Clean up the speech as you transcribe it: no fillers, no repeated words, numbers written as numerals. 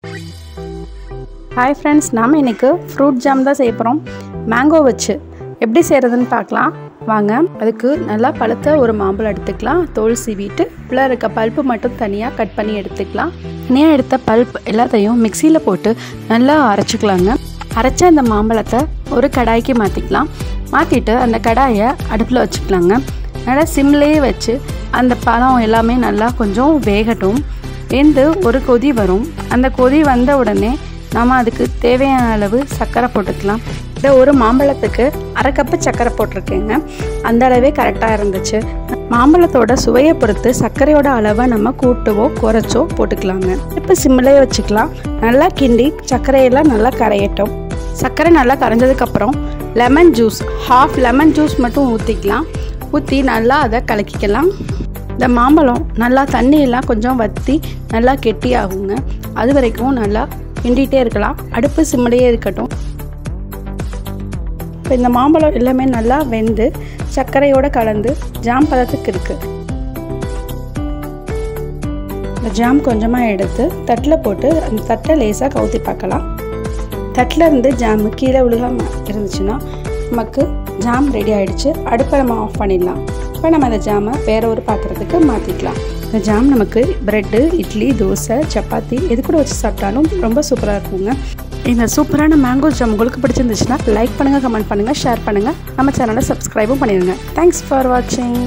Hi friends, நாம இன்னைக்கு fruit jam தான் செய்ய போறோம். மேங்கோ வச்சு எப்படி செய்யறதுன்னு பார்க்கலாம். வாங்க. அதுக்கு நல்லா பழுத்த ஒரு மாம்பழம் எடுத்துக்கலாம். தோல் சீவிட்டு உள்ள இருக்க பல்ப் மட்டும் தனியா கட் பண்ணி எடுத்துக்கலாம். தனியா எடுத்த பல்ப் எல்லாத்தையும் மிக்ஸில போட்டு நல்லா அரைச்சுக்கலாங்க. அரைச்ச அந்த மாம்பழத்தை ஒரு கடாய்க்கு மாத்திக்கலாம். மாத்திட்டு அந்த கடாயை அடுப்புல வச்சுக்கலாங்க. நல்லா சிம்லயே வச்சு அந்த பழம் எல்லாமே நல்லா கொஞ்சம் வேகட்டும். வெந்து ஒரு கொதி வரும். அந்த கொதி வந்த உடனே நாம அதுக்கு தேவையான அளவு சர்க்கரை போட்டுக்கலாம். இந்த ஒரு மாம்பழத்துக்கு அரை கப்பு சர்க்கரை போட்டிருக்கேங்க. அந்த அளவே கரெக்டாக இருந்துச்சு. மாம்பழத்தோட சுவையை பொறுத்து சர்க்கரையோட அளவை நம்ம கூட்டவோ குறைச்சோ போட்டுக்கலாங்க. இப்போ சிம்மிலே வச்சுக்கலாம். நல்லா கிண்டி சர்க்கரையெல்லாம் நல்லா கரையட்டும். சர்க்கரை நல்லா கரைஞ்சதுக்கப்புறம் lemon juice, half lemon juice மட்டும் ஊற்றிக்கலாம். ஊற்றி நல்லா அதை கலக்கிக்கலாம். இந்த மாம்பழம் நல்லா தண்ணியெல்லாம் கொஞ்சம் வற்றி நல்லா கெட்டியாகுங்க. அது வரைக்கும் நல்லா கிண்டிகிட்டே இருக்கலாம். அடுப்பு சிம்மிலேயே இருக்கட்டும். இப்போ இந்த மாம்பழம் எல்லாமே நல்லா வெந்து சர்க்கரையோடு கலந்து ஜாம் பதத்துக்கு இருக்குது. இந்த ஜாம் கொஞ்சமாக எடுத்து தட்டில் போட்டு அந்த தட்டை லேசாக கவுத்தி பார்க்கலாம். தட்டில் இருந்து ஜாமு கீழே விழுகாமல் இருந்துச்சுன்னா நமக்கு ஜாம் ரெடி ஆகிடுச்சு. அடுப்பை நம்ம ஆஃப் பண்ணிடலாம். இப்போ நம்ம அந்த ஜாமை வேற ஒரு பாத்திரத்துக்கு மாற்றிக்கலாம். இந்த ஜாம் நமக்கு ப்ரெட்டு, இட்லி, தோசை, சப்பாத்தி எது கூட வச்சு சாப்பிட்டாலும் ரொம்ப சூப்பராக இருக்குங்க. இந்த சூப்பரான மேங்கோ ஜாம் உங்களுக்கு பிடிச்சிருந்துச்சுன்னா லைக் பண்ணுங்கள், கமெண்ட் பண்ணுங்கள், ஷேர் பண்ணுங்கள். நம்ம சேனலை சப்ஸ்கிரைபும் பண்ணிடுங்க. தேங்க்ஸ் ஃபார் வாட்சிங்.